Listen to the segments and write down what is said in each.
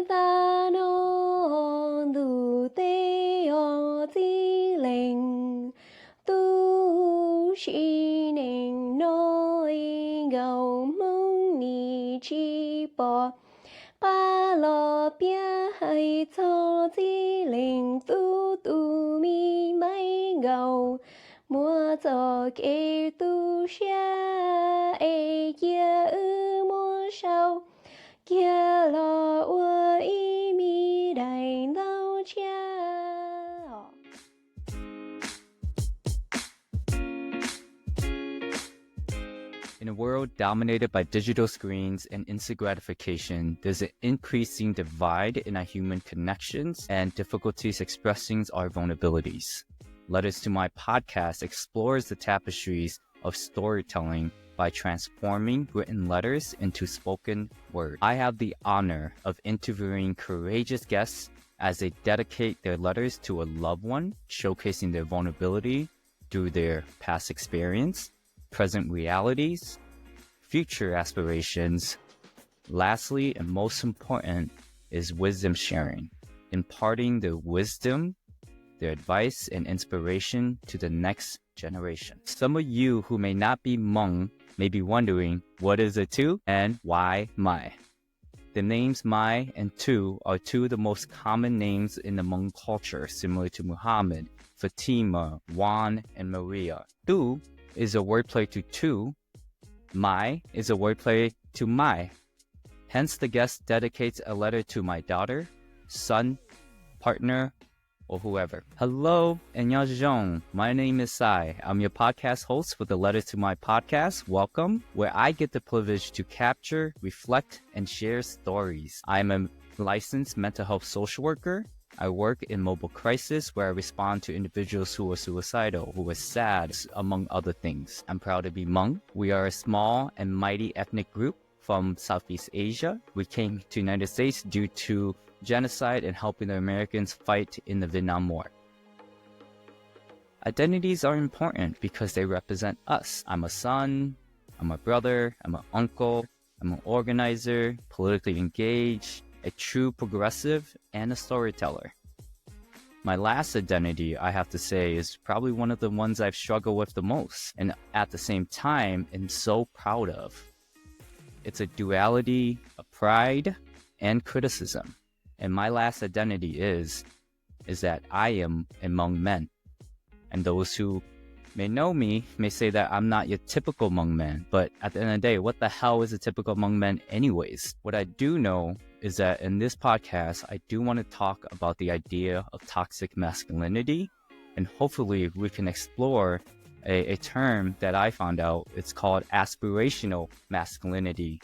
ta no du te o ti linh tu shi ning noi gao mong ni chi bo ba lo bia hai cho ti linh tu tu mi mai gao mua cho kê tu xia e kia ư mua sao kia lo ua y mi đại đau chia. In a world dominated by digital screens and instant gratification, there's an increasing divide in our human connections and difficulties expressing our vulnerabilities. Letters to My podcast explores the tapestries of storytelling by transforming written letters into spoken word. I have the honor of interviewing courageous guests as they dedicate their letters to a loved one, showcasing their vulnerability through their past experience, present realities, future aspirations. Lastly, and most important, is wisdom sharing, imparting their wisdom, their advice, and inspiration to the next generation. Some of you who may not be Hmong may be wondering, what is a Tou and why Mai? The names Mai and Tou are two of the most common names in the Hmong culture, similar to Muhammad, Fatima, Juan, and Maria. Tou is a wordplay to Tou. Mai is a wordplay to Mai. Hence, the guest dedicates a letter to my daughter, son, partner, or whoever. Hello, 안녕하세요. My name is Sai. I'm your podcast host for the Letter to My podcast. Welcome, where I get the privilege to capture, reflect, and share stories. I'm a licensed mental health social worker. I work in mobile crisis where I respond to individuals who are suicidal, who are sad, among other things. I'm proud to be Hmong. We are a small and mighty ethnic group from Southeast Asia. We came to the United States due to genocide and helping the Americans fight in the Vietnam War. Identities are important because they represent us. I'm a son, I'm a brother, I'm an uncle, I'm an organizer, politically engaged, a true progressive, and a storyteller. My last identity, I have to say, is probably one of the ones I've struggled with the most, and at the same time, am so proud of. It's a duality of pride and criticism. And my last identity is that I am among men. And those who may know me may say that I'm not your typical Hmong man, but at the end of the day, what the hell is a typical Hmong man anyways? What I do know is that in this podcast, I do want to talk about the idea of toxic masculinity, and hopefully we can explore a term that I found out. It's called aspirational masculinity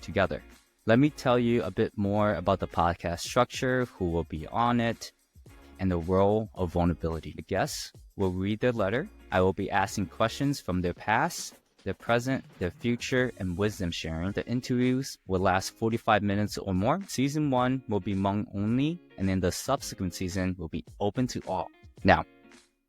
together. Let me tell you a bit more about the podcast structure, who will be on it, and the role of vulnerability. The guests will read their letter. I will be asking questions from their past, their present, their future, and wisdom sharing. The interviews will last 45 minutes or more. Season 1 will be Hmong only, and then the subsequent season will be open to all. Now,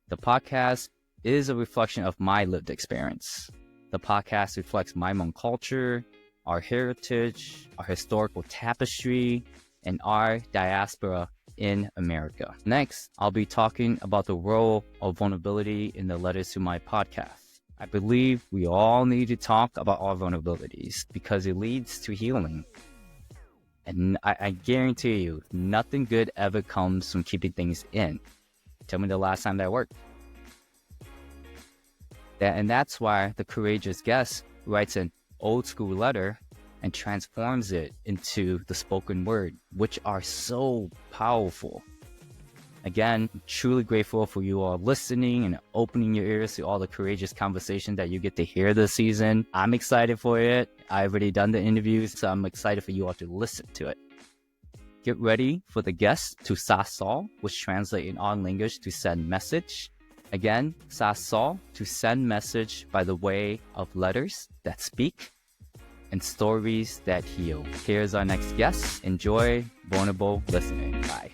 the podcast is a reflection of my lived experience. The podcast reflects my Hmong culture, our heritage, our historical tapestry, and our diaspora in America. Next, I'll be talking about the role of vulnerability in the Letters to My podcast. I believe we all need to talk about our vulnerabilities because it leads to healing. And I guarantee you, nothing good ever comes from keeping things in. Tell me the last time that worked. And that's why the courageous guest writes an old school letter and transforms it into the spoken word, which are so powerful. Again, I'm truly grateful for you all listening and opening your ears to all the courageous conversation that you get to hear this season. I'm excited for it. I've already done the interviews, so I'm excited for you all to listen to it. Get ready for the guest to Sa Sol, which translates in our language to send message. Again, Sa Sol, to send message by the way of letters that speak and stories that heal. Here's our next guest. Enjoy vulnerable listening. Bye.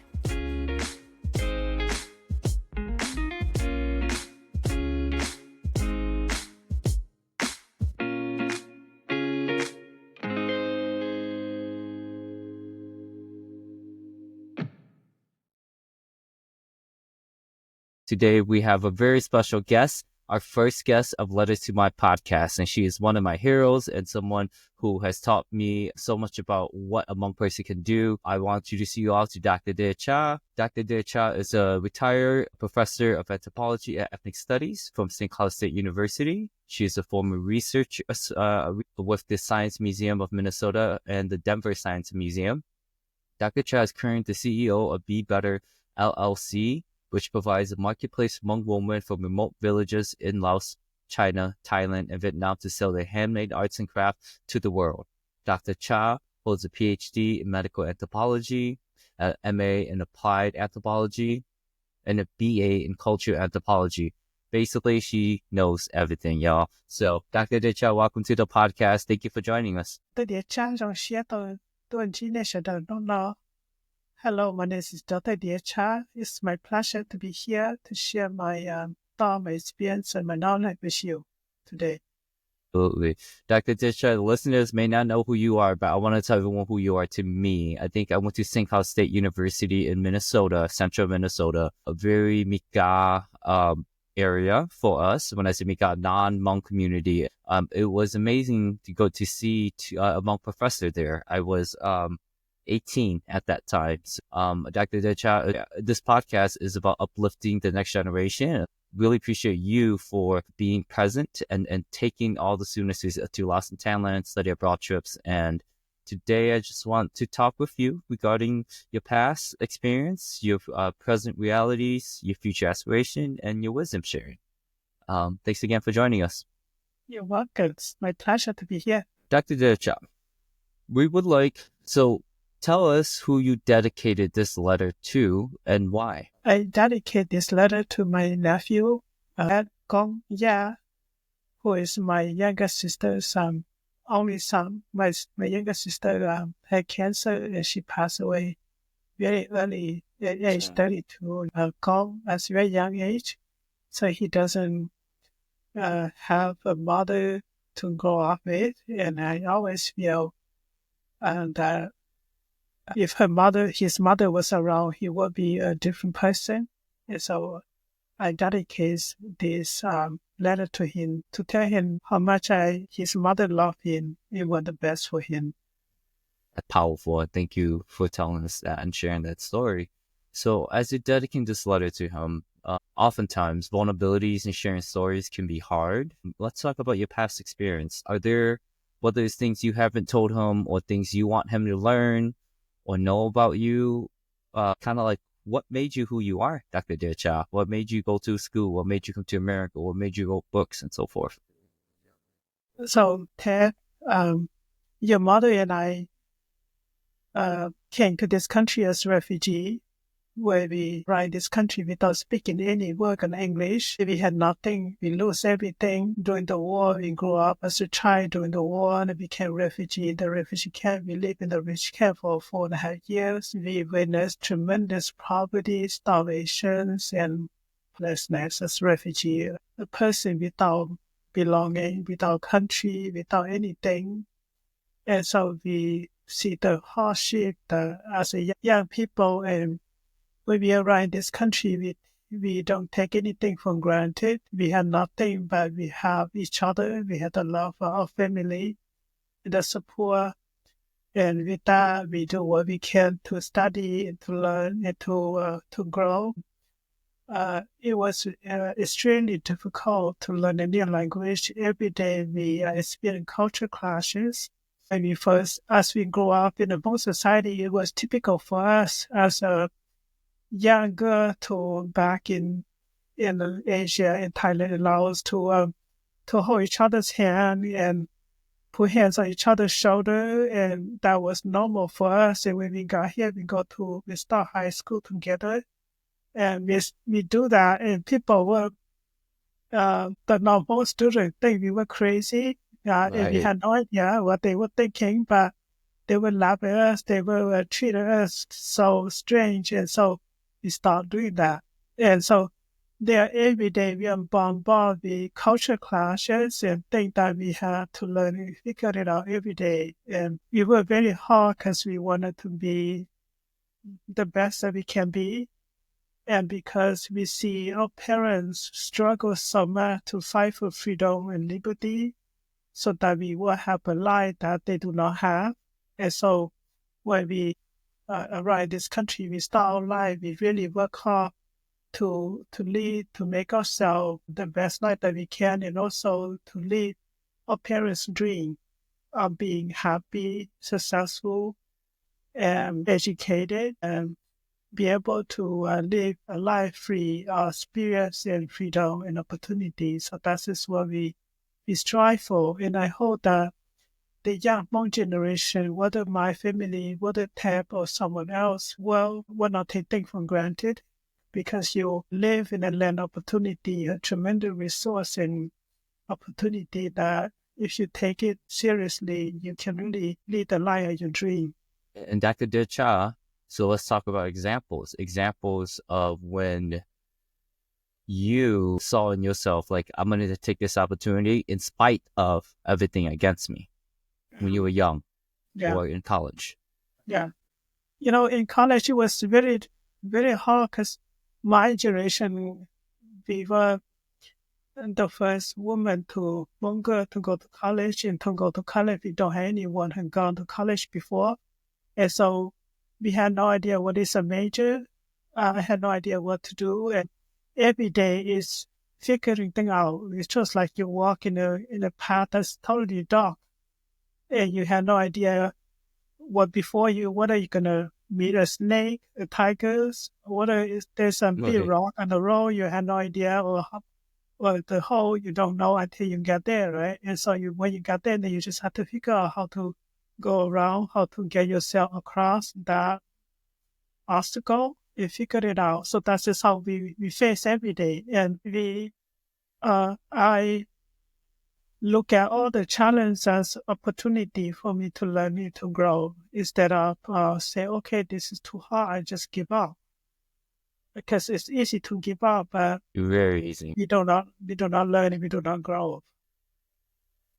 Today we have a very special guest, our first guest of Letters to My podcast, and she is one of my heroes and someone who has taught me so much about what a Hmong person can do. I want to introduce you all to Dr. De Cha. Dr. De Cha is a retired professor of anthropology and ethnic studies from St. Cloud State University. She is a former researcher with the Science Museum of Minnesota and the Denver Science Museum. Dr. Cha is currently the CEO of Be Better LLC, which provides a marketplace among women from remote villages in Laos, China, Thailand, and Vietnam to sell their handmade arts and crafts to the world. Dr. Cha holds a PhD in medical anthropology, an MA in applied anthropology, and a BA in cultural anthropology. Basically, she knows everything, y'all. So, Dr. De Cha, welcome to the podcast. Thank you for joining us. Hello, my name is Dr. De Cha. It's my pleasure to be here to share my thought, my experience, and my knowledge with you today. Absolutely. Dr. De Cha, the listeners may not know who you are, but I want to tell everyone who you are to me. I think I went to St. Cloud State University in Minnesota, central Minnesota, a very Mika area for us. When I say Mika, non-Hmong community, it was amazing to go to see a Hmong professor there. I was 18 at that time. Dr. De Cha, this podcast is about uplifting the next generation. Really appreciate you for being present and taking all the students to Laos and Thailand, study abroad trips. And today I just want to talk with you regarding your past experience, your present realities, your future aspiration, and your wisdom sharing. Thanks again for joining us. You're welcome. It's my pleasure to be here. Dr. De Cha, we would like, tell us who you dedicated this letter to and why. I dedicate this letter to my nephew, Gong Ya, who is my younger sister's only son. My younger sister had cancer and she passed away very early at age 32. Gong at a very young age, so he doesn't have a mother to grow up with, and I always feel that if his mother was around, he would be a different person. And so I dedicate this letter to him to tell him how much his mother loved him and what the best for him. That's powerful. Thank you for telling us that and sharing that story. So as you're dedicating this letter to him, oftentimes vulnerabilities and sharing stories can be hard. Let's talk about your past experience. Are there, whether it's things you haven't told him or things you want him to learn or know about you, kind of like what made you who you are, Dr. De Cha? What made you go to school? What made you come to America? What made you write books and so forth? So, Ted, your mother and I came to this country as refugee, where we arrived this country without speaking any word in English. We had nothing. We lost everything during the war. We grew up as a child during the war and became refugee in the refugee camp. We lived in the refugee camp for 4.5 years. We witnessed tremendous poverty, starvations, and hopelessness as refugee. A person without belonging, without country, without anything. And so we see the hardship as a young people, and when we arrive in this country, we don't take anything for granted. We have nothing, but we have each other. We have the love of our family, the support. And with that, we do what we can to study and to learn and to grow. It was extremely difficult to learn a new language. Every day we experience culture clashes. As we grow up in a Hmong society, it was typical for us as a young girl to back in Asia, in Thailand and Laos, to hold each other's hand and put hands on each other's shoulder, and that was normal for us. And when we got here, we start high school together, and we do that, and people were the normal students think we were crazy, and we had no idea what they were thinking, but they would laugh at us, they would treat us so strange, and so we start doing that. And so there every day we are bombarded with culture clashes and things that we had to learn and figure it out every day. And we worked very hard because we wanted to be the best that we can be. And because we see our parents struggle so much to fight for freedom and liberty so that we will have a life that they do not have. And so when we arrive in this country, we start our life, we really work hard to lead, to make ourselves the best life that we can, and also to lead our parents' dream of being happy, successful, and educated, and be able to live a life free of experience and freedom and opportunity. So that is what we strive for. And I hope that the young Hmong generation, whether my family, whether Tab or someone else, will not take things for granted, because you live in a land of opportunity, a tremendous resource and opportunity that if you take it seriously, you can really lead the life of your dream. And Dr. Decha, so let's talk about examples of when you saw in yourself, like, I'm going to take this opportunity in spite of everything against me when you were young or in college. Yeah. In college, it was very, very hard because my generation, we were the first woman to Hmong girl to go to college, and to go to college, we don't have anyone who had gone to college before. And so we had no idea what is a major. I had no idea what to do. And every day is figuring things out. It's just like you walk in a path that's totally dark. And you have no idea what before you. What are you going to meet? A snake, a tigers? There's some big rock on the road? You have no idea. Or the hole, you don't know until you get there, right? And so when you get there, then you just have to figure out how to go around, how to get yourself across that obstacle, and figure it out. So that's just how we face every day. And I look at all the challenges as opportunity for me to learn, me to grow, instead of say, okay, this is too hard, I just give up. Because it's easy to give up, but very easy. We do not learn, and we do not grow.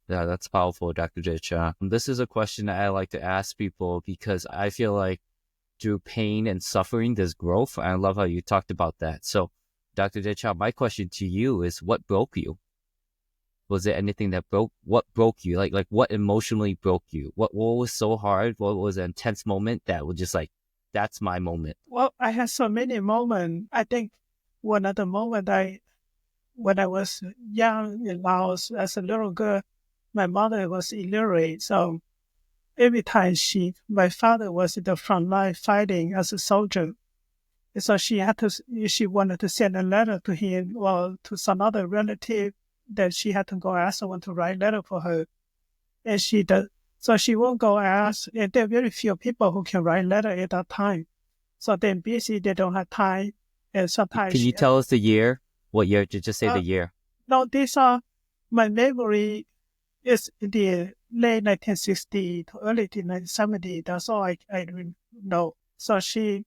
Yeah, that's powerful, Dr. Decha. This is a question that I like to ask people because I feel like through pain and suffering, there's growth. I love how you talked about that. So, Dr. Decha, my question to you is, what broke you? Was there anything that broke? What broke you? Like what emotionally broke you? What was so hard? What was an intense moment that was just like, that's my moment? Well, I had so many moments. I think one of the moments when I was young in Laos as a little girl, my mother was illiterate. So every time my father was in the front line fighting as a soldier. So she wanted to send a letter to him or to some other relative, that she had to go ask someone to write a letter for her. And she does. So she won't go ask, and there are very few people who can write letter at that time. So they're busy, they don't have time. And sometimes... Can you tell us the year? What year? Just say the year. No, my memory is in the late 1960 to early 1970. That's all I know. So she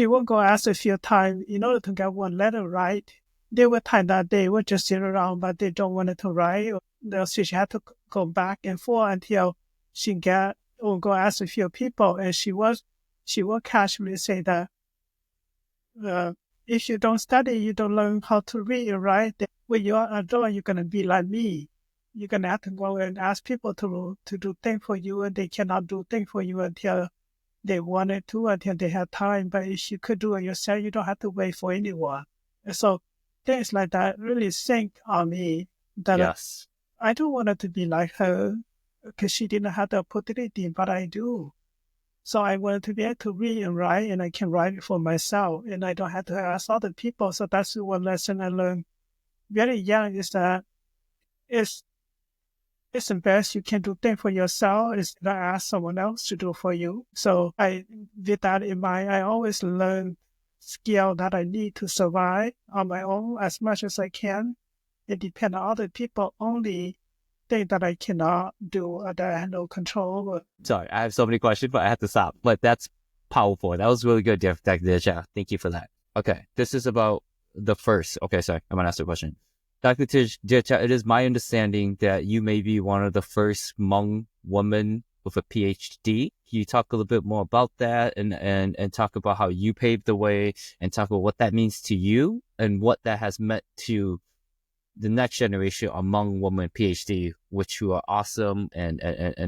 won't go ask a few times in order to get one letter right. There were times that they would just sit around, but they don't want to write. So she had to go back and forth until she or go ask a few people. And she will casually say that if you don't study, you don't learn how to read and write, then when you're an adult, you're going to be like me. You're going to have to go and ask people to do things for you, and they cannot do things for you until they wanted to, until they have time. But if you could do it yourself, you don't have to wait for anyone. And so things like that really sink on me. That yes. I don't want to be like her, because she didn't have the opportunity, but I do. So I wanted to be able to read and write, and I can write it for myself, and I don't have to ask other people. So that's one lesson I learned very young, is that it's the best you can do things for yourself is to ask someone else to do for you. So with that in mind, I always learn skill that I need to survive on my own as much as I can. It depends on other people only. Thing that I cannot do, that I have no control over. Sorry, I have so many questions, but I have to stop. But that's powerful. That was really good, Dr. Decha. Thank you for that. Okay, this is about the first. Okay, sorry, I'm going to ask a question. Dr. Decha, it is my understanding that you may be one of the first Hmong women with a PhD Can you talk a little bit more about that and talk about how you paved the way and talk about what that means to you and what that has meant to the next generation of Hmong women PhD, which who are awesome and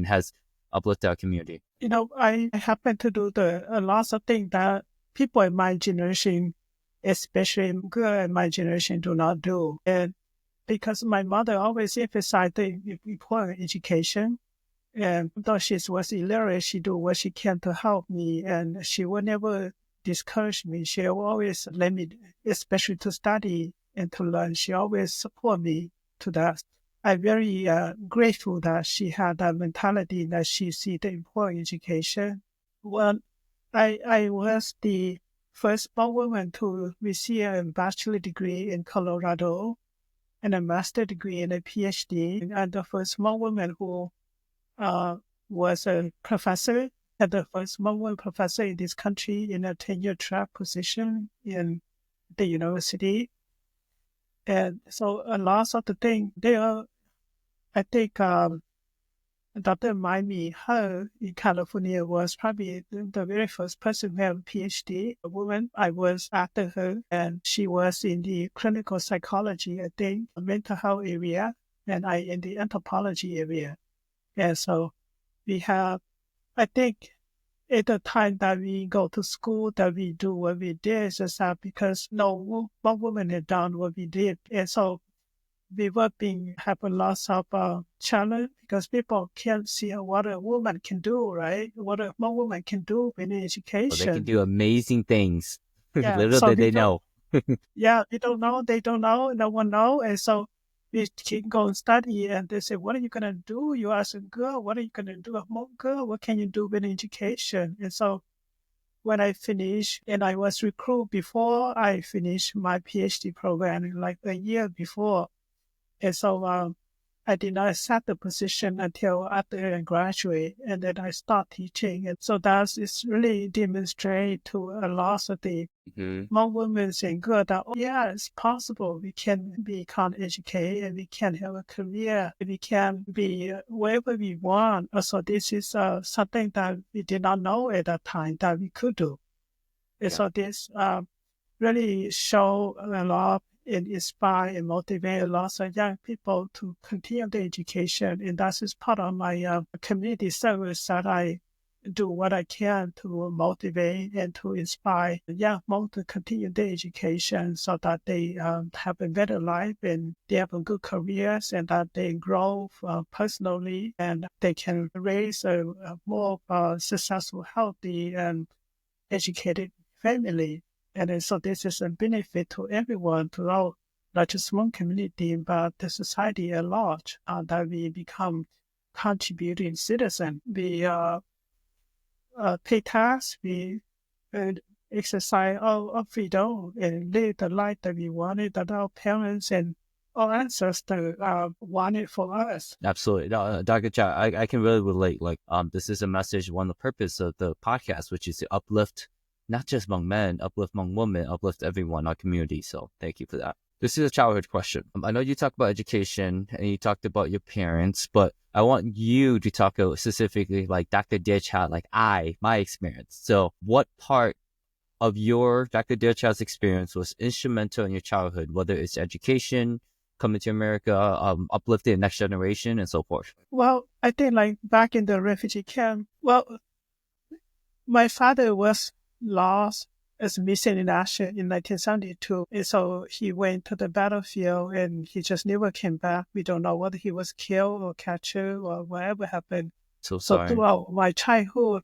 has uplifted our community? I happen to do a lot of things that people in my generation, especially girl in my generation, do not do. And because my mother always emphasized the important education, and though she was illiterate, she do what she can to help me, and she will never discourage me. She will always let me, especially to study and to learn. She always support me to that. I'm very grateful that she had that mentality that she see the important education. Well, I was the first Hmong woman to receive a bachelor degree in Colorado and a master degree and a PhD, and the first Hmong woman who was a professor, and the first Hmong woman professor in this country in a tenure track position in the university. And so a lot of the things there, I think Dr. Mai, her in California was probably the very first person who had a PhD, a woman. I was after her, and she was in the clinical psychology, I think, mental health area, and I in the anthropology area. And so we have, I think, at the time that we go to school, that we do what we did, just because no one woman had done what we did. And so we were have a lot of challenge because people can't see what a woman can do, right? What a woman can do in education. Well, they can do amazing things. Yeah, Little so did they know. Yeah, they don't know, no one know. And so we can go and study, and they say, what are you going to do? You ask a girl, what are you going to do? A Hmong girl, what can you do with education? And so when I finished, and I was recruited before I finished my PhD program, like a year before. And so I did not accept the position until after I graduate, and then I start teaching. And so that is really demonstrate to a lot of the Hmong women and girls that, yeah, it's possible. We can become educated, and we can have a career. We can be wherever we want. So this is something that we did not know at that time that we could do. And so this really show a lot and inspire and motivate a lot of young people to continue their education. And that is part of my community service that I do what I can to motivate and to inspire young people to continue their education so that they have a better life and they have a good careers and that they grow personally and they can raise a more successful, healthy, and educated family. And so this is a benefit to everyone, throughout not just one community, but the society at large, that we become contributing citizens. We pay tax, we exercise our freedom and live the life that we wanted, that our parents and our ancestors wanted for us. Absolutely. No, Dr. Chow, I can really relate. Like, this is a message, one of the purpose of the podcast, which is to uplift not just Hmong men, uplift Hmong women, uplift everyone, our community. So thank you for that. This is a childhood question. I know you talked about education and you talked about your parents, but I want you to talk specifically like Dr. Deocha, like my experience. So what part of your Dr. Deocha's experience was instrumental in your childhood, whether it's education, coming to America, uplifting the next generation, and so forth? Well, I think like back in the refugee camp, my father was lost as missing in action in 1972. And so he went to the battlefield and he just never came back. We don't know whether he was killed or captured or whatever happened. So So sorry. throughout my childhood,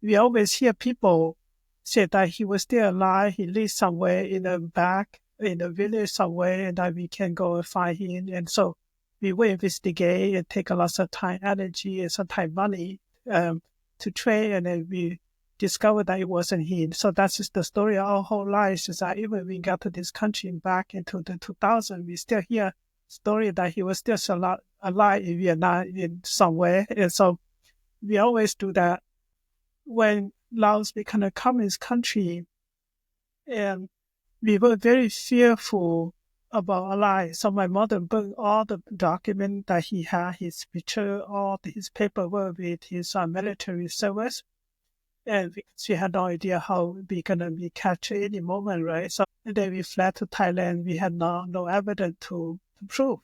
we always hear people say that he was still alive. He lived somewhere in the back, in the village somewhere, and that we can go and find him. And so we will investigate and take a lot of time, energy, and sometimes money to train, and then we discovered that it wasn't him. So that's just the story of our whole lives, is that even we got to this country back into the 2000s, we still hear story that he was still alive in Vietnam in somewhere. And so we always do that. When Laos became a communist country, and we were very fearful about a lie. So my mother burned all the documents that he had, his picture, all his paperwork with his military service. And she had no idea how we gonna be captured any moment, right? So then we fled to Thailand. We had no evidence to prove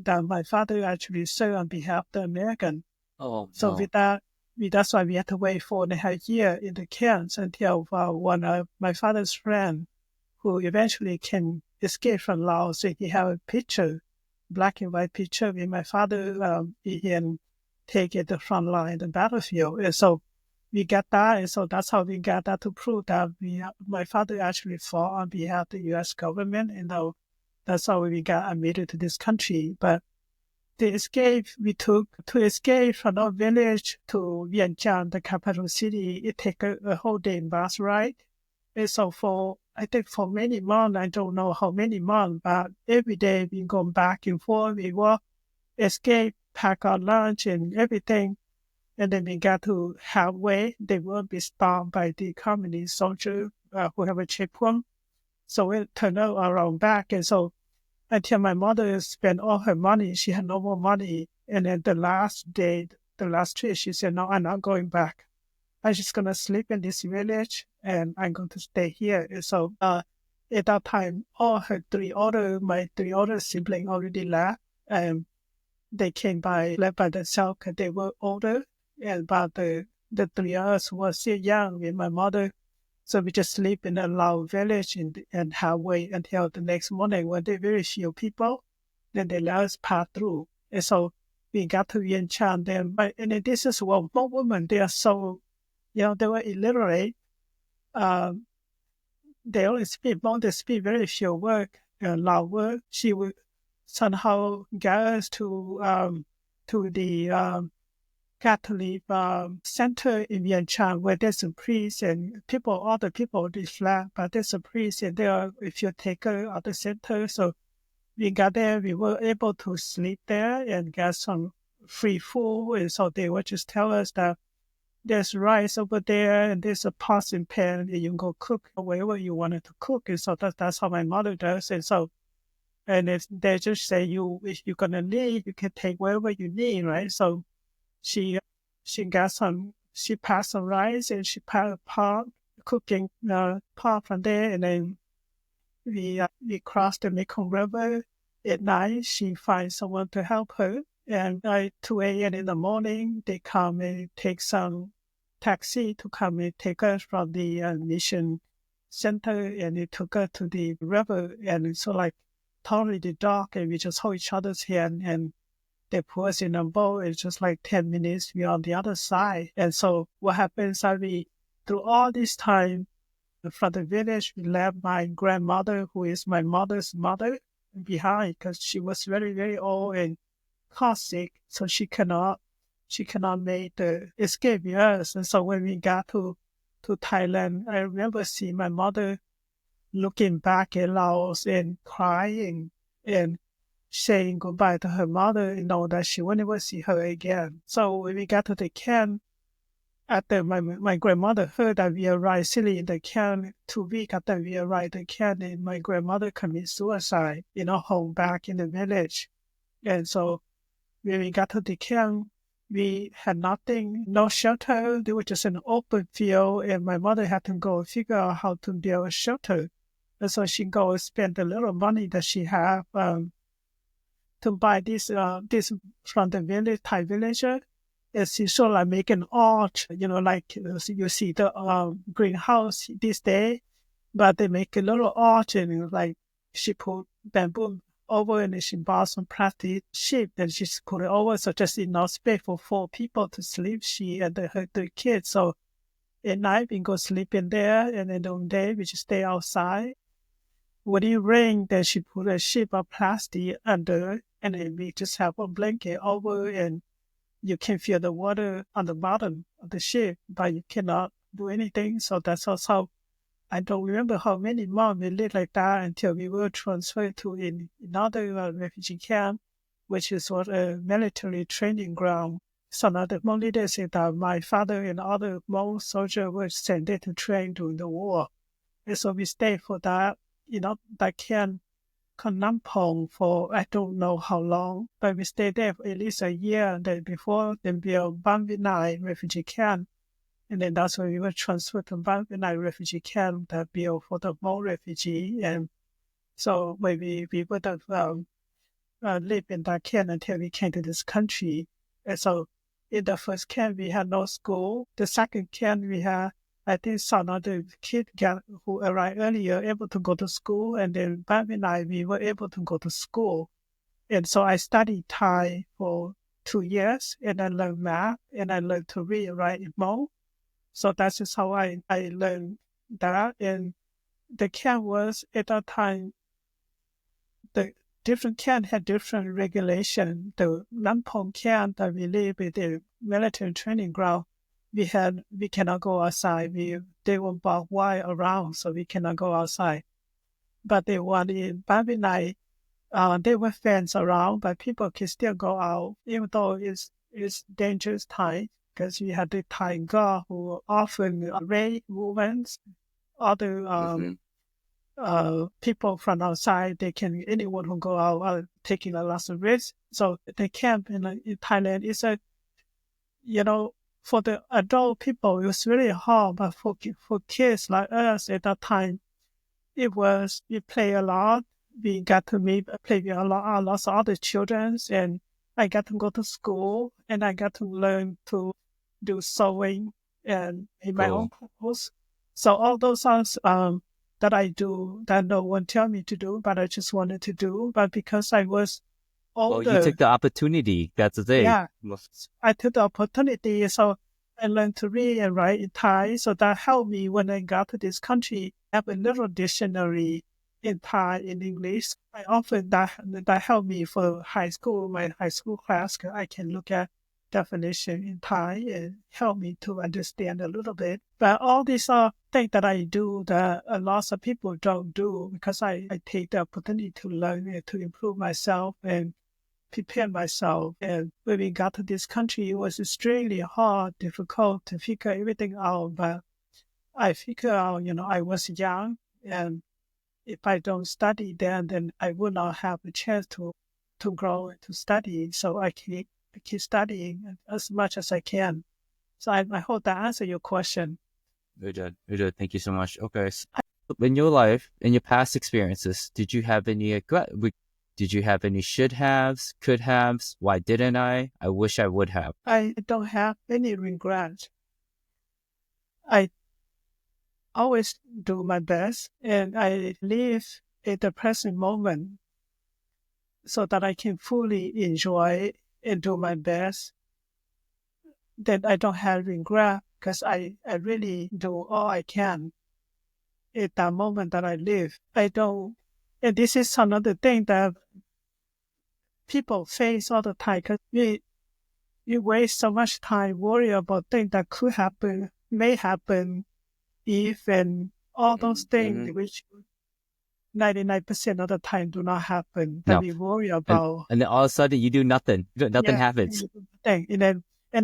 that my father actually served on behalf of the American. Oh, So no. with that, that's why we had to wait 4.5 years in the camps until one of my father's friend, who eventually can escape from Laos, and he had a picture, black and white picture with my father being taken the front line, the battlefield. And so we got that, and so that's how we got that to prove that my father actually fought on behalf of the U.S. government, and that's how we got admitted to this country. But the escape we took to escape from our village to Vientiane, the capital city, it took a whole day bus ride. And so I think for many months, I don't know how many months, but every day we go back and forth. We walk, escape, pack our lunch and everything. And then we got to halfway, they will be stopped by the communist soldier who have a checkpoint. So we turned around back. And so until my mother spent all her money, she had no more money. And then the last day, the last trip, she said, no, I'm not going back. I'm just going to sleep in this village and I'm going to stay here. And so at that time, my three older siblings already left. And they came by, left by themselves because they were older. And but the three of us were still young with my mother. So we just sleep in a Lao village and halfway until the next morning when there were very few people. Then they let us pass through. And so we got to Vientiane. And this is one woman, they are so, they were illiterate. They only speak, they speak very few words, Lao word. She would somehow get us to the Catholic center in Vientiane where there's a priest and all the people is flat, but there's a priest and there are a few takers at the center. So we got there, we were able to sleep there and get some free food. And so they would just tell us that there's rice over there and there's a pot and pan and you can go cook wherever you wanted to cook. And so that's how my mother does. And so, and if they just say if you're going to leave, you can take wherever you need, right? So she passed some rice and she passed a pot, cooking pot from there. And then we crossed the Mekong River. At night, she finds someone to help her. And at 2 a.m. in the morning, they come and take some taxi to come and take us from the mission center. And they took us to the river. And it's so like totally dark. And we just hold each other's hand and they put us in a boat. It's just like 10 minutes. We're on the other side. And so what happens is through all this time, from the village, we left my grandmother, who is my mother's mother, behind because she was very, very old and car sick. So she cannot make the escape with us. And so when we got to Thailand, I remember seeing my mother looking back at Laos and crying and saying goodbye to her mother and know that she will never see her again. So when we got to the camp, after my grandmother heard that we arrived silly in the camp, 2 weeks after we arrived in the camp, and my grandmother committed suicide in her home back in the village. And so when we got to the camp, we had nothing, no shelter. There was just an open field, and my mother had to go figure out how to build a shelter. And so she go spend the little money that she had to buy this from the village, Thai villager. It's sort of like make an arch, like you see the greenhouse this day, but they make a little arch and like she put bamboo over and she bought some plastic sheet and she put it over, so just enough space for 4 people to sleep, she and her 3 kids. So at night we go sleep in there, and then on day we just stay outside. When it rains, then she put a sheet of plastic under, and then we just have a blanket over, and you can feel the water on the bottom of the ship, but you cannot do anything. So that's also, I don't remember how many months we lived like that until we were transferred to another refugee camp, which is what a military training ground. So now the Hmong leaders said that my father and other Hmong soldiers were sent there to train during the war. And so we stayed for that, that camp Nampong for I don't know how long, but we stayed there for at least a year. And then before they built Bambinai refugee camp. And then that's when we were transferred to Bambinai refugee camp that built for the Hmong refugee. And so maybe we would have lived in that camp until we came to this country. And so in the first camp, we had no school. The second camp, we had, I think, some other kid who arrived earlier able to go to school. And then Bam and I, we were able to go to school. And so I studied Thai for 2 years, and I learned math, and I learned to read and write in Hmong. So that's just how I learned that. And the camp was, at that time, the different camp had different regulation. The Lampong camp that we live in the military training ground, we cannot go outside. They were barbed wire around, so we cannot go outside. But the one in Bambinai, there were fence around, but people can still go out, even though it's dangerous time, because we had the Thai guard who often rape women, other people from outside. Anyone who go out are taking a lot of risks. So the camp in Thailand is for the adult people, it was really hard, but for kids like us at that time, we play a lot. We got to play with lots of other children, and I got to go to school, and I got to learn to do sewing and in my own clothes. So all those things that I do that no one tell me to do, but I just wanted to do. But because I was older, you took the opportunity. That's the thing. Yeah, I took the opportunity. So I learned to read and write in Thai. So that helped me when I got to this country. I have a little dictionary in Thai, in English. I often that helped me for my high school class. I can look at definition in Thai and help me to understand a little bit. But all these are things that I do that a lot of people don't do, because I take the opportunity to learn and to improve myself and prepare myself. And when we got to this country, it was extremely hard, difficult to figure everything out. But I figured out, I was young, and if I don't study then I would not have a chance to grow and to study. So I keep studying as much as I can. So I hope that answers your question. Very good. Very good. Thank you so much. Okay. So in your life, in your past experiences, did you have any regret? Did you have any should haves, could haves? Why didn't I? I wish I would have. I don't have any regret. I always do my best, and I live in the present moment so that I can fully enjoy and do my best. Then I don't have regret, because I really do all I can at that moment that I live. And this is another thing that people face all the time, because we waste so much time worrying about things that could happen, may happen, if, and all those things which 99% of the time do not happen, that we worry about. And then all of a sudden you do nothing. Nothing happens. And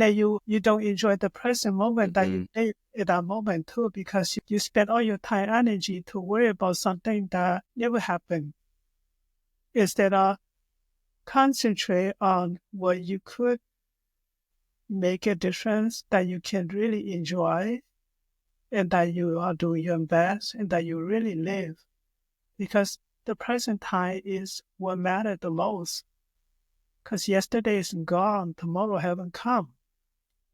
then you don't enjoy the present moment that you live at that moment too, because you spend all your time and energy to worry about something that never happened, instead of concentrate on what you could make a difference, that you can really enjoy, and that you are doing your best, and that you really live. Because the present time is what matters the most. Because yesterday is gone, tomorrow haven't come.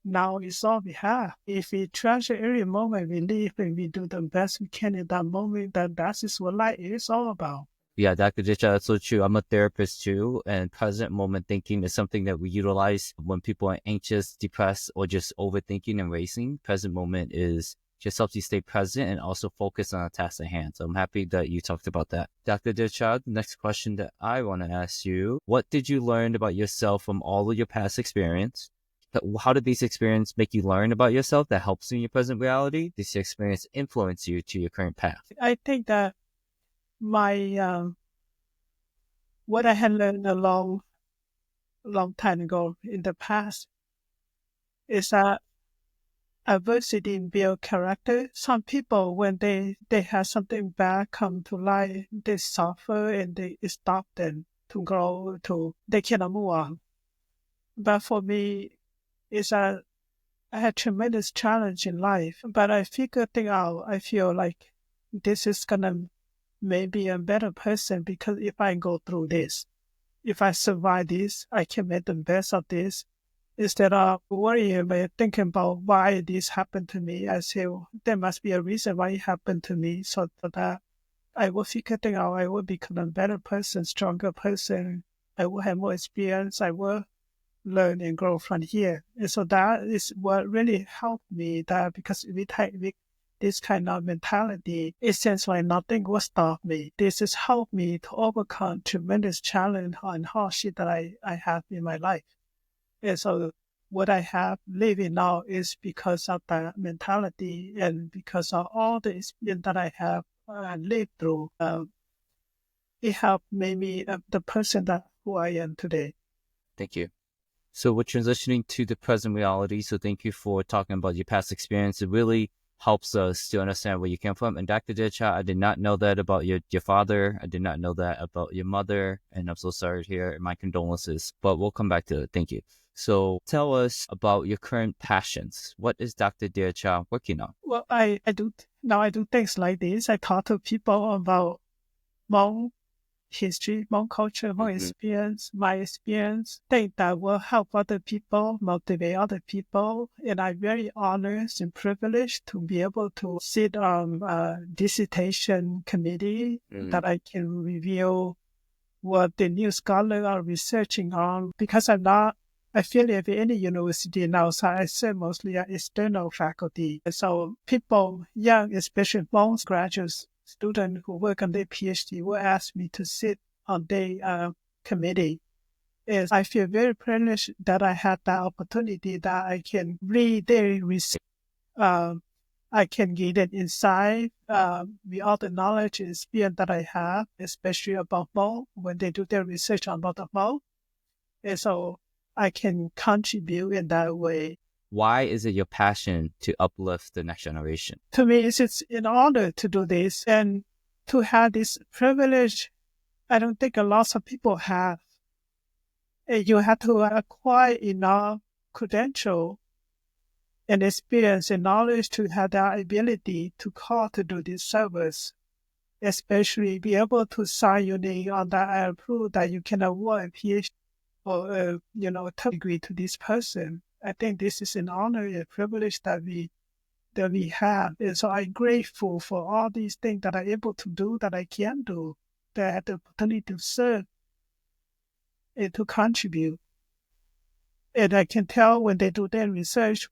Now is all we have. If we treasure every moment we live and we do the best we can in that moment, then that is what life is all about. Yeah, Dr. Disha, that's so true. I'm a therapist too, and present moment thinking is something that we utilize when people are anxious, depressed, or just overthinking and racing. Present moment just helps you stay present and also focus on a task at hand. So I'm happy that you talked about that. Dr. Disha, the next question that I want to ask you, what did you learn about yourself from all of your past experience? How did these experiences make you learn about yourself that helps you in your present reality? Did this experience influence you to your current path? I think that my what I had learned a long time ago in the past is that adversity build character. Some people, when they have something bad come to life, they suffer and they stop them to grow, they cannot move on. But for me, it's I had tremendous challenge in life, but I figured things out. I feel like this is gonna make me a better person because if I go through this, if I survive this, I can make the best of this. Instead of worrying about thinking about why this happened to me, I say, well, there must be a reason why it happened to me so that I will figure things out. I will become a better person, stronger person. I will have more experience. I will learn and grow from here. And so that is what really helped me that because with this kind of mentality, it seems like nothing will stop me. This has helped me to overcome tremendous challenge and hardship that I have in my life. And so what I have living now is because of that mentality and because of all the experience that I have lived through. It helped made me the person that who I am today. Thank you. So we're transitioning to the present reality. So thank you for talking about your past experience. It really helps us to understand where you came from. And Dr. Decha, I did not know that about your father. I did not know that about your mother. And I'm so sorry to hear. My condolences. But we'll come back to it. Thank you. So tell us about your current passions. What is Dr. Decha working on? Well, I do things like this. I talk to people about Hmong history, Hmong culture, Hmong experience, my experience, things that will help other people, motivate other people. And I'm very honored and privileged to be able to sit on a dissertation committee that I can review what the new scholars are researching on because I'm not affiliated with any university now, so I serve mostly an external faculty. So people, young, especially Hmong graduates, students who work on their PhD will ask me to sit on their committee. And I feel very privileged that I had that opportunity that I can read their research. I can get an insight with all the knowledge and experience that I have, especially about Hmong, when they do their research on about the Hmong. And so I can contribute in that way. Why is it your passion to uplift the next generation? To me, it's an honor to do this and to have this privilege. I don't think a lot of people have. You have to acquire enough credential and experience and knowledge to have that ability to call to do this service, especially be able to sign your name on that and prove that you can award a PhD or a top degree to this person. I think this is an honor and privilege that we have. And so I'm grateful for all these things that I'm able to do, that I can do, that I have the opportunity to serve and to contribute. And I can tell when they do their research,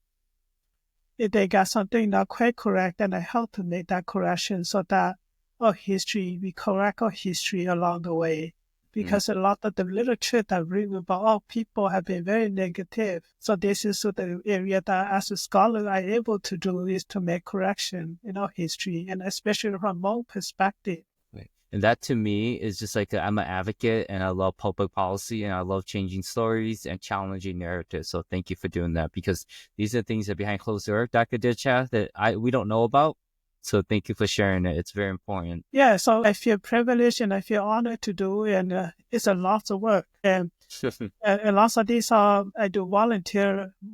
if they got something not quite correct, and I help to make that correction so that we correct our history along the way. Because a lot of the literature that written about all people have been very negative. So this is the area that as a scholar I'm able to do is to make correction in our history, and especially from Hmong perspective. Right. And that to me is just like I'm an advocate and I love public policy and I love changing stories and challenging narratives. So thank you for doing that because these are things that behind closed doors, Dr. Decha, that we don't know about. So thank you for sharing it. It's very important. Yeah, so I feel privileged and I feel honored to do, and it's a lot of work. And lots of these I do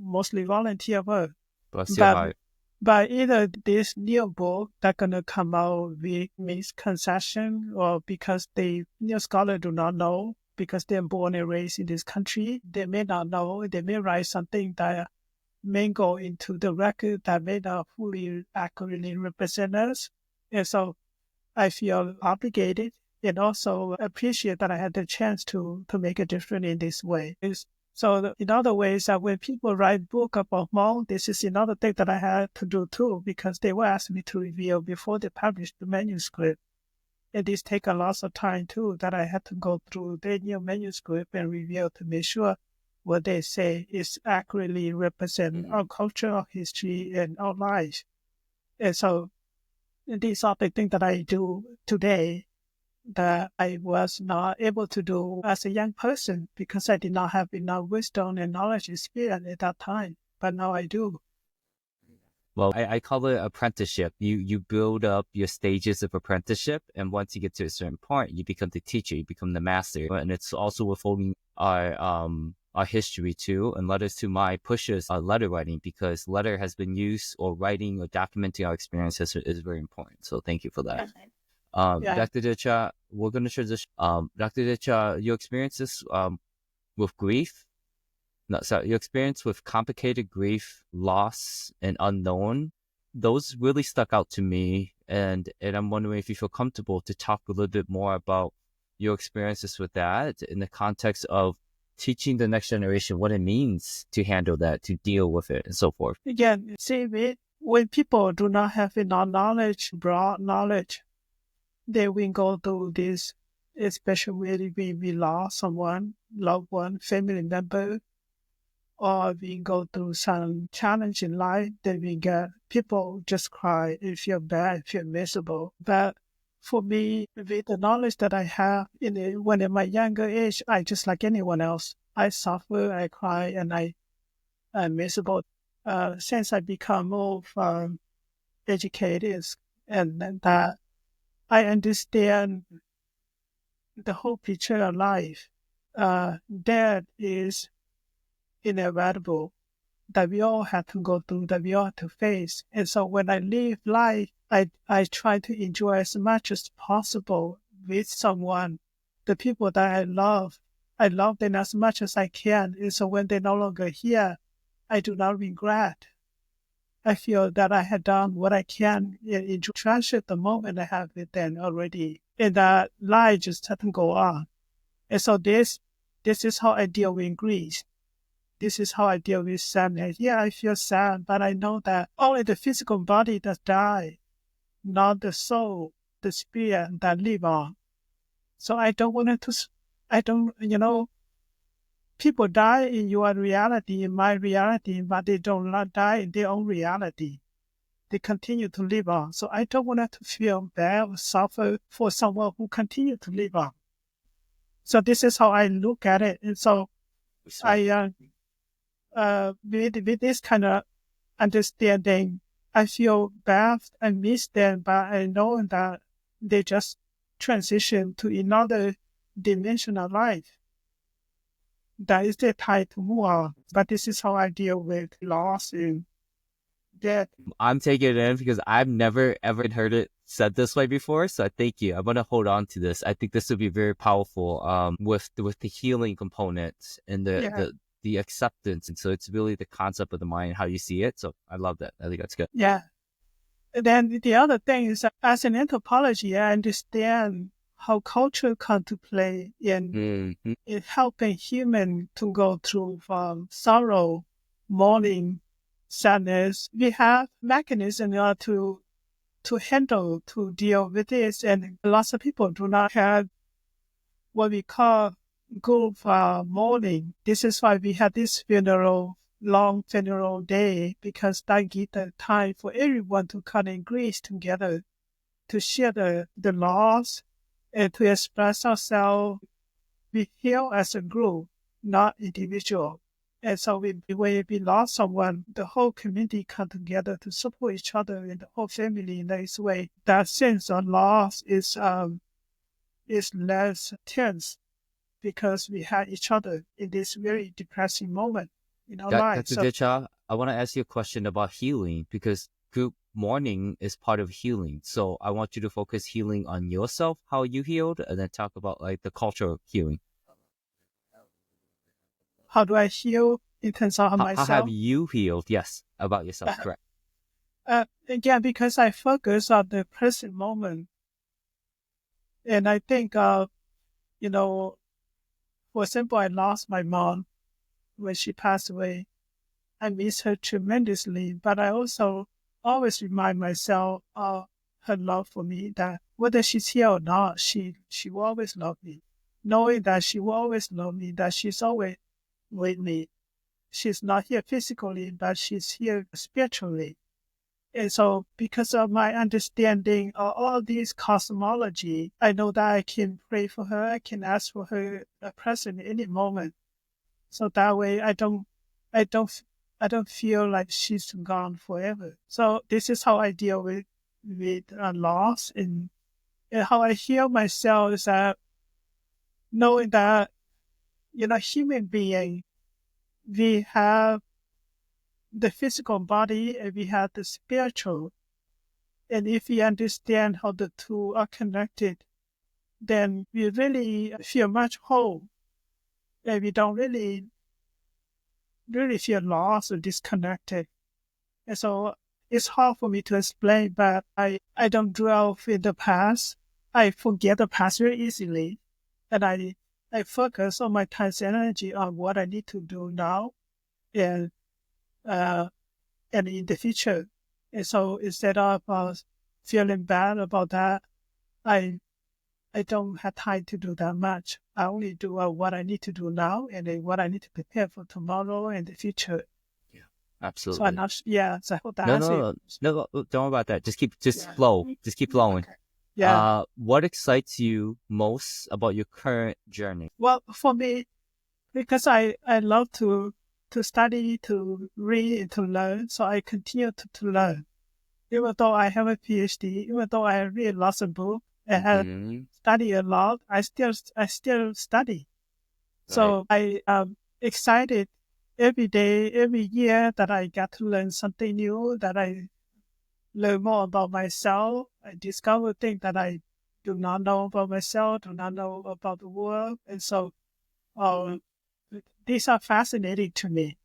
mostly volunteer work. Bless your heart. But either this new book that's going to come out with misconception or because the new scholars do not know, because they're born and raised in this country, they may not know, they may write something that may go into the record that may not fully accurately represent us. And so I feel obligated and also appreciate that I had the chance to make a difference in this way. So in other ways, when people write book about Hmong, this is another thing that I had to do too, because they will ask me to review before they publish the manuscript. And this take a lot of time too, that I had to go through their new manuscript and review to make sure what they say is accurately represent our culture, our history, and our life. And so these are the things that I do today that I was not able to do as a young person because I did not have enough wisdom and knowledge experience at that time. But now I do. Well, I call it apprenticeship. You build up your stages of apprenticeship, and once you get to a certain point, you become the teacher, you become the master. And it's also withholding our history too. And Letters to My pushes letter writing, because letter has been used, or writing or documenting our experiences is very important. So thank you for that. Yeah. Dr. Decha, we're going to transition. Dr. Decha, your experiences with grief, no, sorry, your experience with complicated grief, loss, and unknown, those really stuck out to me. And I'm wondering if you feel comfortable to talk a little bit more about your experiences with that in the context of teaching the next generation what it means to handle that, to deal with it, and so forth. Again, see, when people do not have enough knowledge, broad knowledge, they will go through this, especially when we lost someone, loved one, family member, or we go through some challenge in life, then we get people just cry and feel bad, feel miserable. But for me, with the knowledge that I have when in my younger age, I just like anyone else. I suffer, I cry, and I'm miserable. Since I become more educated, and that I understand the whole picture of life, death is inevitable, that we all have to go through, that we all have to face. And so when I live life, I try to enjoy as much as possible with someone, the people that I love. I love them as much as I can. And so when they're no longer here, I do not regret. I feel that I had done what I can and treasure the moment I have with them already. And that life just doesn't go on. And so this is how I deal with grief. This is how I deal with sadness. Yeah, I feel sad, but I know that only the physical body that die, not the soul, the spirit that live on. So I don't want to, people die in your reality, in my reality, but they don't not die in their own reality. They continue to live on. So I don't want to feel bad or suffer for someone who continue to live on. So this is how I look at it. And so I, with this kind of understanding, I feel bad and miss them, but I know that they just transition to another dimension of life. That is their time to move on. But this is how I deal with loss and death. I'm taking it in because I've never ever heard it said this way before. So I thank you. I'm gonna hold on to this. I think this would be very powerful with the healing components and the acceptance. And so it's really the concept of the mind, how you see it. So I love that. I think that's good. Yeah. And then the other thing is that as an anthropology, I understand how culture come to play in helping human to go through sorrow, mourning, sadness. We have mechanism to handle, to deal with this, and lots of people do not have what we call good mourning. This is why we have this long funeral day, because that gives the time for everyone to come and grieve together, to share the loss, and to express ourselves. We heal as a group, not individual. And so when we lost someone, the whole community come together to support each other and the whole family in this way. That sense of loss is less tense because we had each other in this very depressing moment in our lives. Dr. Dicha, I want to ask you a question about healing, because group mourning is part of healing. So I want you to focus healing on yourself, how you healed, and then talk about like the culture of healing. How do I heal in terms of myself? How have you healed? Yes, about yourself, correct. Again, because I focus on the present moment. And I think, for example, I lost my mom when she passed away. I miss her tremendously, but I also always remind myself of her love for me, that whether she's here or not, she will always love me. Knowing that she will always love me, that she's always with me. She's not here physically, but she's here spiritually. And so because of my understanding of all these cosmology, I know that I can pray for her, I can ask for her presence at any moment. So that way I don't I don't feel like she's gone forever. So this is how I deal with loss, and how I heal myself is that knowing that, human being, we have the physical body and we have the spiritual. And if we understand how the two are connected, then we really feel much whole, and we don't really feel lost or disconnected. And so it's hard for me to explain, but I don't dwell in the past. I forget the past very easily, and I focus on my time's energy on what I need to do now and uh, and in the future. And so instead of feeling bad about that, I I don't have time to do that much. I only do what I need to do now, and then what I need to prepare for tomorrow and the future. Yeah, So I'm absolutely. not, yeah, so I hope that No, answers no, no, no, don't worry about that. Just Yeah. flow. Just keep flowing. Okay. Yeah. What excites you most about your current journey? Well, for me, because I love to study, to read, and to learn, so I continue to learn. Even though I have a PhD, even though I read lots of books and have Hmm. studied a lot, I still study. Right. So I am excited every day, every year that I get to learn something new, that I learn more about myself. I discover things that I do not know about myself, do not know about the world. And so um, these are fascinating to me.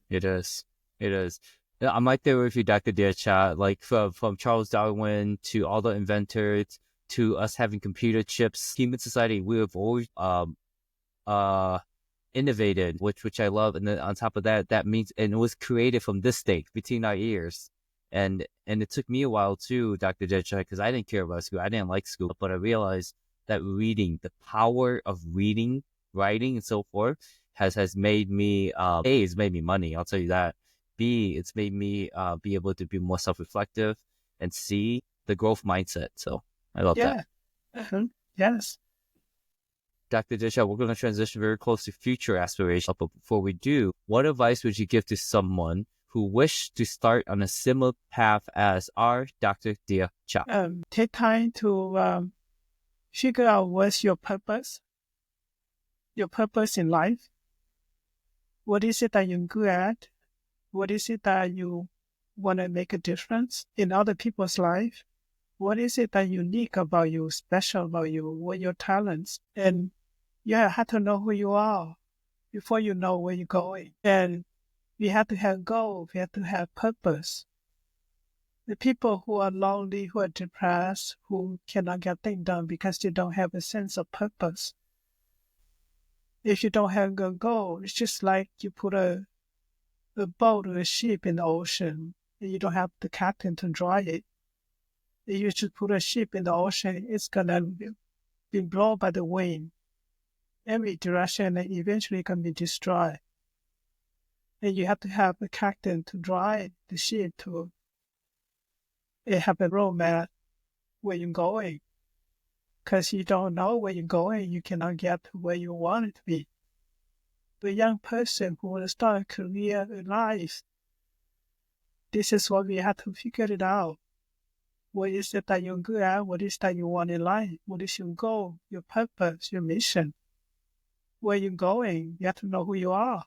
It is. It is. Yeah, I'm right there with you, Dr. Deerchat. Like from Charles Darwin to all the inventors to us having computer chips, human society, we have always uh innovated, which I love. And then on top of that, that means, and it was created from this state between our ears. And it took me a while too, Dr. Deerchat, because I didn't care about school. I didn't like school, but I realized that reading, the power of reading, writing, and so forth, has made me A, it's made me money, I'll tell you that. B, it's made me be able to be more self-reflective, and C, the growth mindset. So I love that. Yeah. Uh-huh. Yes. Dr. Disha, we're going to transition very close to future aspirations. But before we do, what advice would you give to someone who wished to start on a similar path as our Dr. Dia Cha? Take time to figure out what's your purpose in life. What is it that you're good at? What is it that you want to make a difference in other people's life? What is it that unique about you, special about you? What are your talents? And you have to know who you are before you know where you're going. And we have to have goals. We have to have purpose. The people who are lonely, who are depressed, who cannot get things done because they don't have a sense of purpose. If you don't have a goal, it's just like you put a boat or a ship in the ocean and you don't have the captain to drive it. If you just put a ship in the ocean, it's gonna be blown by the wind every direction and eventually can be destroyed. And you have to have a captain to drive the ship to have a roadmap where you're going. Because you don't know where you're going, you cannot get to where you want it to be. The young person who will start a career in life, this is what we have to figure it out. What is it that you're good at? What is that you want in life? What is your goal, your purpose, your mission? Where you're going, you have to know who you are.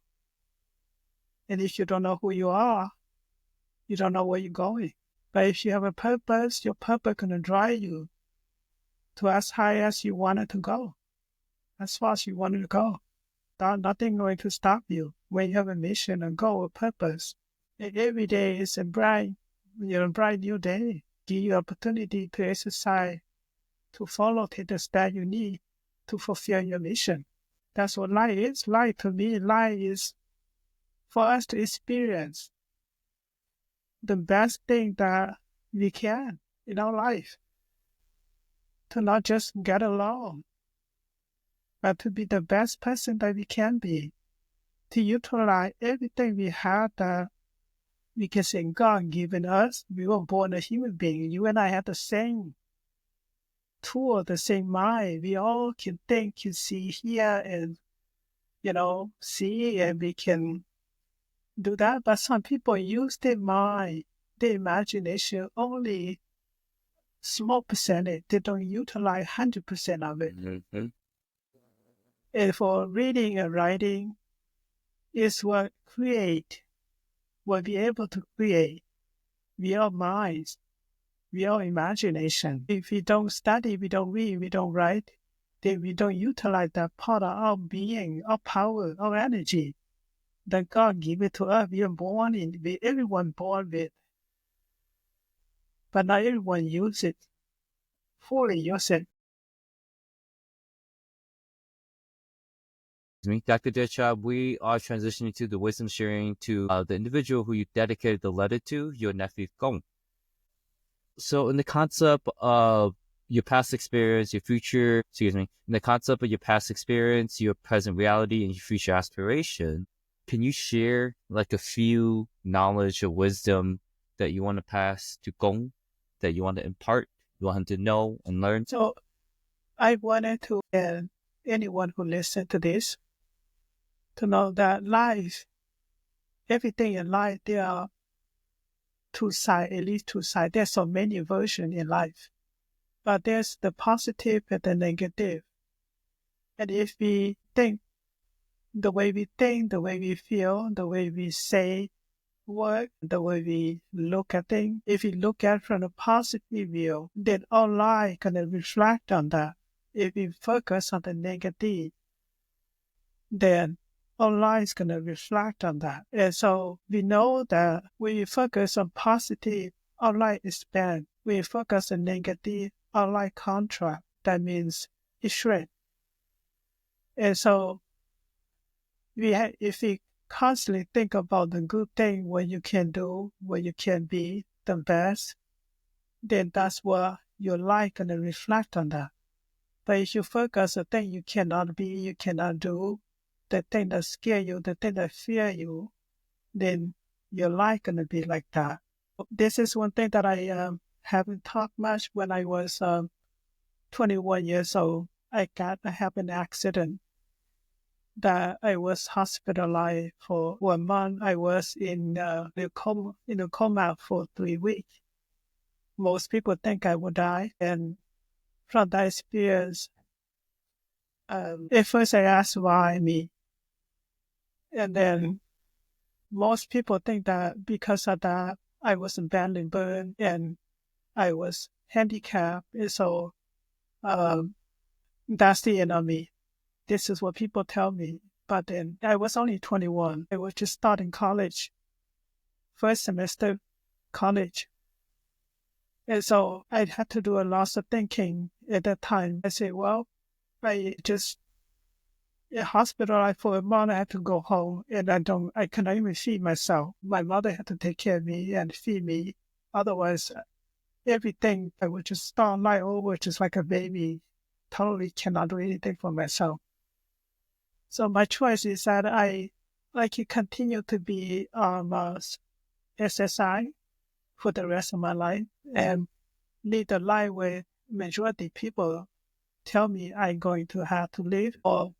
And if you don't know who you are, you don't know where you're going. But if you have a purpose, your purpose can drive you to as high as you wanted to go, as far as you wanted to go. Nothing going to stop you when you have a mission, a goal, a purpose. And every day is a bright new day. Give you opportunity to exercise, to follow the steps you need to fulfill your mission. That's what life is. Life, to me, life is for us to experience the best thing that we can in our life. To not just get along, but to be the best person that we can be. To utilize everything we have that we can say God given us. We were born a human being. You and I have the same tool, the same mind. We all can think, can see, hear, and see, and we can do that, but some people use their mind, their imagination only small percentage. They don't utilize 100% of it. Mm-hmm. And for reading and writing is what will be able to create with our minds, with our imagination. If we don't study, we don't read, we don't write, then we don't utilize that part of our being, our power, our energy that God gave it to us. We are born in, everyone born with, but not everyone use it, fully use it. Dr. Dechab, we are transitioning to the wisdom sharing to the individual who you dedicated the letter to, your nephew Gong. So in the concept of your past experience, your future, in the concept of your past experience, your present reality, and your future aspiration, can you share like a few knowledge or wisdom that you want to pass to Gong, that you want to impart, you want him to know and learn? So I wanted to get anyone who listens to this to know that life, everything in life, there are two sides, at least two sides. There's so many versions in life, but there's the positive and the negative. And if we think, the way we think, the way we feel, the way we say, work, the way we look at things, if we look at from a positive view, then our life going to reflect on that. If we focus on the negative, then our life is going to reflect on that. And so we know that when we focus on positive, our life expands. When we focus on negative, our life contract. That means it shrinks. And so if we constantly think about the good thing, what you can do, what you can be the best, then that's what your life going to reflect on that. But if you focus on the thing you cannot be, you cannot do, the thing that scare you, the thing that fear you, then your life going to be like that. This is one thing that I haven't talked much. When I was 21 years old, I had an accident that I was hospitalized for 1 month. I was in a coma for 3 weeks. Most people think I would die. And from that experience, at first I asked why me. And then most people think that because of that, I was badly burned and I was handicapped. And so that's the end of me. This is what people tell me. But then I was only 21. I was just starting college, first semester college. And so I had to do a lot of thinking at that time. I said, well, I just hospitalized for a month. I had to go home and I cannot even feed myself. My mother had to take care of me and feed me. Otherwise, everything, I would just start life over just like a baby. Totally cannot do anything for myself. So my choice is that I can continue to be SSI for the rest of my life and lead a life where majority people tell me I'm going to have to live, or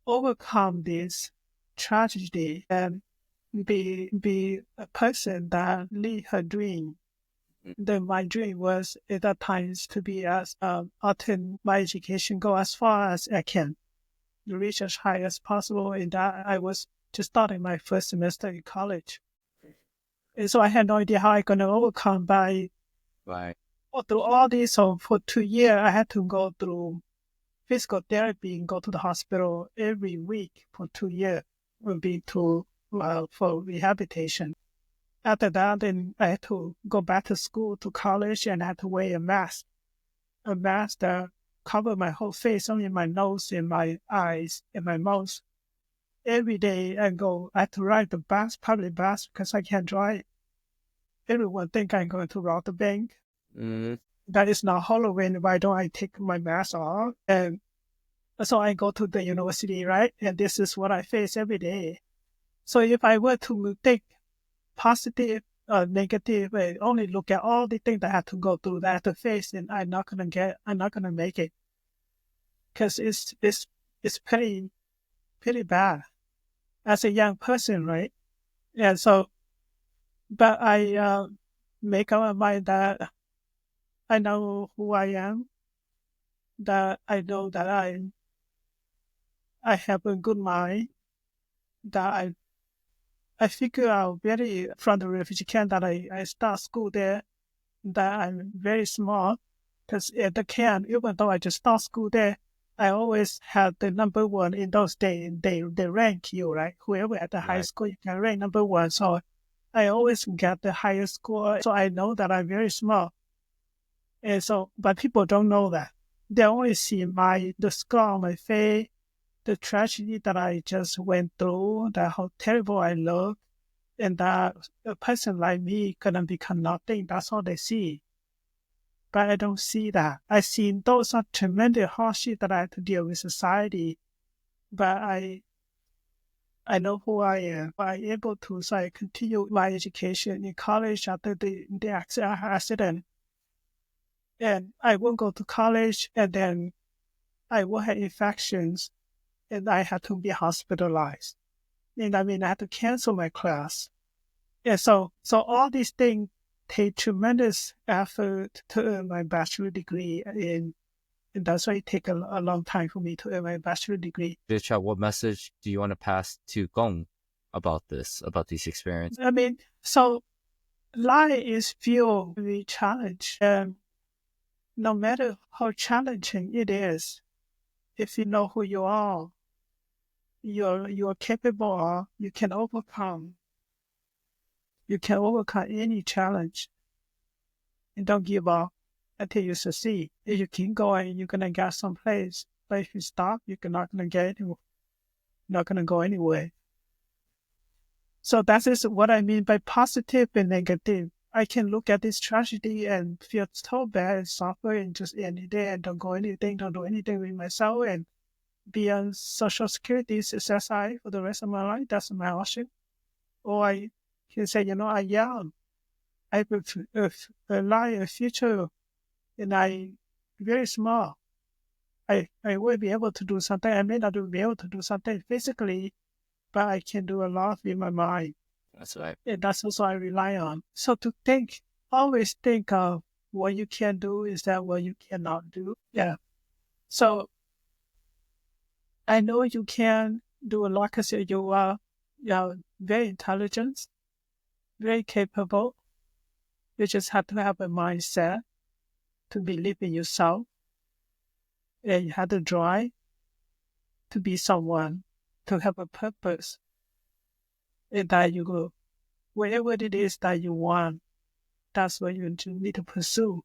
overcome this tragedy and be a person that lead her dream. Then my dream was at that time to be as attend my education, go as far as I can, reach as high as possible. And that I was just starting my first semester in college. And so I had no idea how I going to overcome through all this. So for 2 years, I had to go through physical therapy and go to the hospital every week for 2 years, for rehabilitation. After that, then I had to go back to school, to college, and I had to wear a mask that covered my whole face, only my nose and my eyes and my mouth. Every day I have to ride the bus, public bus, because I can't drive. Everyone think I'm going to rob the bank. That is not Halloween. Why don't I take my mask off? And so I go to the university, right? And this is what I face every day. So if I were to think positive or negative, I only look at all the things that I have to go through, that I have to face, and I'm not gonna make it, because it's pretty bad. As a young person, right? And so, but I make up my mind that I know who I am, that I know that I have a good mind, that I figure out very from the refugee camp that I start school there, that I'm very smart. Because at the camp, even though I just start school there, I always had the number one in those days. They rank you, right? Whoever at the high Right. school, you can rank number one. So I always get the highest score. So I know that I'm very smart. And so, but people don't know that. They only see the scar on my face, the tragedy that I just went through, that how terrible I look, and that a person like me couldn't become nothing. That's all they see. But I don't see that. I see those are tremendous hardship that I have to deal with society. But I know who I am. I'm able to, so I continue my education in college after the accident. And I won't go to college, and then I will have infections, and I had to be hospitalized. And I mean, I had to cancel my class. Yeah, so all these things take tremendous effort to earn my bachelor degree, and that's why it take a long time for me to earn my bachelor degree. Richard, what message do you want to pass to Gong about these experiences? I mean, so life is filled with challenge, and no matter how challenging it is, if you know who you are, you're capable of, you can overcome. You can overcome any challenge, and don't give up until you succeed. If you keep going, you're gonna get someplace. But if you stop, you're not gonna get anywhere. Not gonna go anywhere. So that is what I mean by positive and negative. I can look at this tragedy and feel so bad and suffer and just end it there and don't do anything with myself and be on social security SSI for the rest of my life. That's my option. Or I can say, I'm young. I have a life, a future, and I very small. I will be able to do something. I may not be able to do something physically, but I can do a lot with my mind. That's right. And that's also I rely on. So to always think of what you can do is that what you cannot do. Yeah. So I know you can do a lot because you're very intelligent, very capable. You just have to have a mindset to believe in yourself. And you have to drive to be someone, to have a purpose. And that you go, whatever it is that you want, that's what you need to pursue.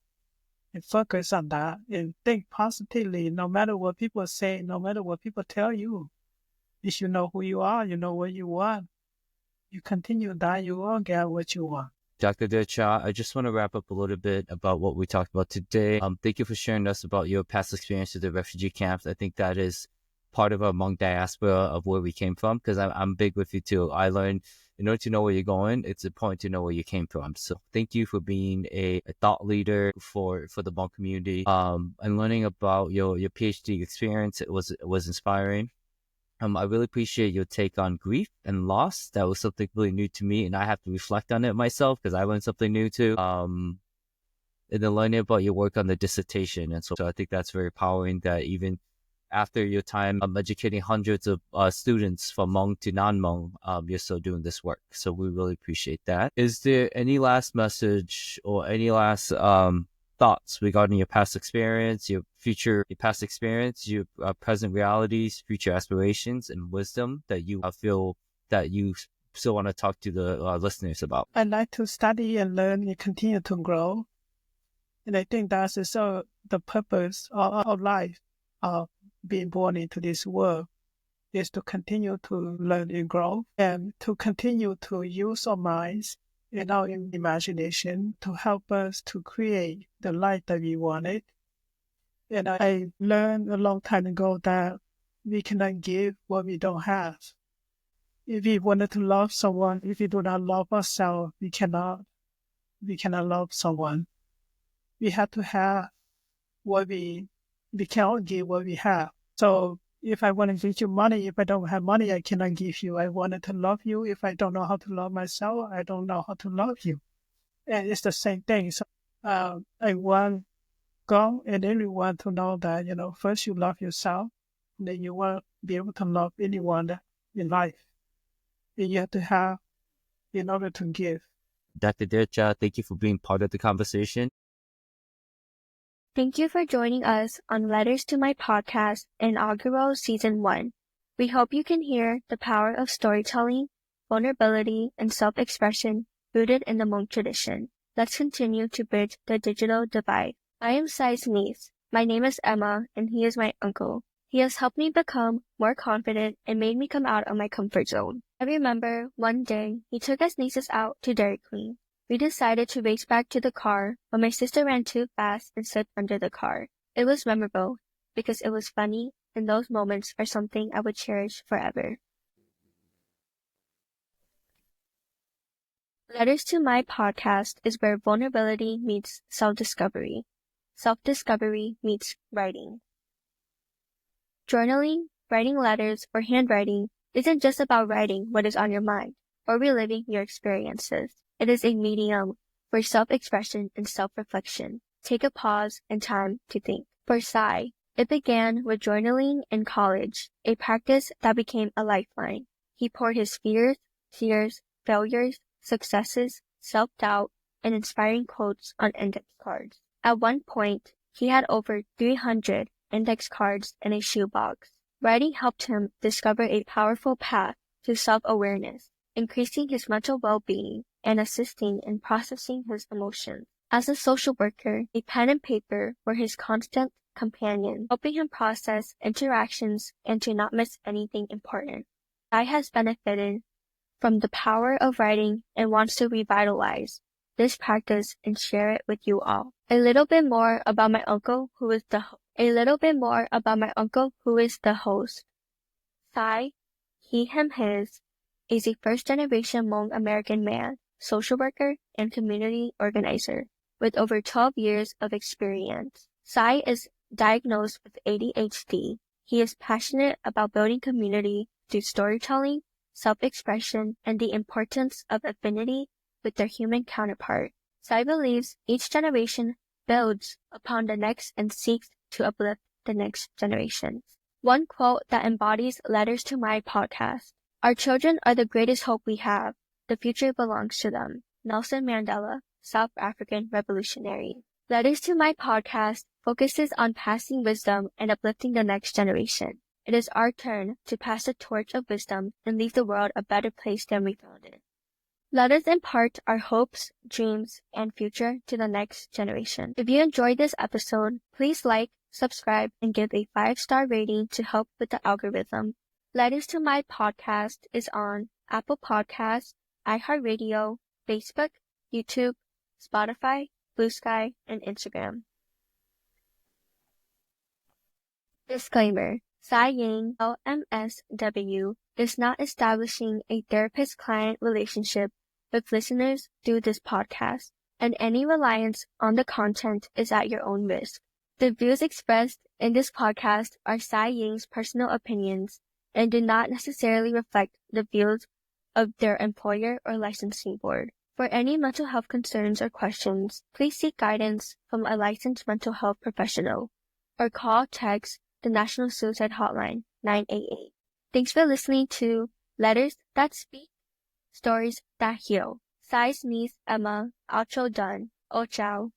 And focus on that and think positively, no matter what people say, no matter what people tell you. If you know who you are, you know what you want, you continue that, you will get what you want. Dr. Decha, I just want to wrap up a little bit about what we talked about today. Thank you for sharing us about your past experience with the refugee camps. I think that is part of our Hmong diaspora of where we came from, because I'm big with you too. I learned in order to know where you're going, it's important to know where you came from. So thank you for being a thought leader for the Hmong community. And learning about your PhD experience, it was inspiring. I really appreciate your take on grief and loss. That was something really new to me, and I have to reflect on it myself because I learned something new too. And then learning about your work on the dissertation, and so I think that's very empowering. That even after your time educating hundreds of students from Hmong to non-Hmong, you're still doing this work. So we really appreciate that. Is there any last message or any last thoughts regarding your past experience, your past experience, your present realities, future aspirations, and wisdom that you feel that you still want to talk to the listeners about? I like to study and learn and continue to grow. And I think that's the purpose of life, of being born into this world, is to continue to learn and grow and to continue to use our minds and our imagination to help us to create the life that we wanted. And I learned a long time ago that we cannot give what we don't have. If we wanted to love someone, if we do not love ourselves, we cannot love someone. We have to have what we cannot give what we have. So If I want to give you money, if I don't have money, I cannot give you. I wanted to love you. If I don't know how to love myself, I don't know how to love you. And it's the same thing. So I want God and everyone to know that, first you love yourself, then you will be able to love anyone in life. And you have to have in order to give. Dr. Dircha, thank you for being part of the conversation. Thank you for joining us on Letters to My Podcast inaugural Season 1. We hope you can hear the power of storytelling, vulnerability, and self-expression rooted in the Hmong tradition. Let's continue to bridge the digital divide. I am Sai's niece. My name is Emma, and he is my uncle. He has helped me become more confident and made me come out of my comfort zone. I remember one day he took us nieces out to Dairy Queen. We decided to race back to the car, but my sister ran too fast and slipped under the car. It was memorable because it was funny, and those moments are something I would cherish forever. Letters to My Podcast is where vulnerability meets self-discovery. Self-discovery meets writing. Journaling, writing letters, or handwriting isn't just about writing what is on your mind or reliving your experiences. It is a medium for self-expression and self-reflection. Take a pause and time to think. For Sai, it began with journaling in college, a practice that became a lifeline. He poured his fears, tears, failures, successes, self-doubt, and inspiring quotes on index cards. At one point, he had over 300 index cards in a shoebox. Writing helped him discover a powerful path to self-awareness, increasing his mental well-being and assisting in processing his emotions. As a social worker, a pen and paper were his constant companion, helping him process interactions and to not miss anything important. Sai has benefited from the power of writing and wants to revitalize this practice and share it with you all. A little bit more about my uncle who is the host. Sai, he, him, his, is a first-generation Hmong American man, social worker, and community organizer with over 12 years of experience. Sai is diagnosed with ADHD. He is passionate about building community through storytelling, self-expression, and the importance of affinity with their human counterpart. Sai believes each generation builds upon the next and seeks to uplift the next generation. One quote that embodies Letters to My Podcast. Our children are the greatest hope we have. The future belongs to them. Nelson Mandela, South African revolutionary. Letters to My Podcast focuses on passing wisdom and uplifting the next generation. It is our turn to pass the torch of wisdom and leave the world a better place than we found it. Letters impart our hopes, dreams, and future to the next generation. If you enjoyed this episode, please like, subscribe, and give a 5-star rating to help with the algorithm. Letters to My Podcast is on Apple Podcasts, iHeartRadio, Facebook, YouTube, Spotify, Blue Sky, and Instagram. Disclaimer. Sai Ying, LMSW, is not establishing a therapist-client relationship with listeners through this podcast, and any reliance on the content is at your own risk. The views expressed in this podcast are Sai Ying's personal opinions and do not necessarily reflect the views of their employer or licensing board. For any mental health concerns or questions, please seek guidance from a licensed mental health professional or call text the National Suicide Hotline 988. Thanks for listening to Letters That Speak, Stories That Heal. Sai's niece Emma, outro done. Oh, ciao.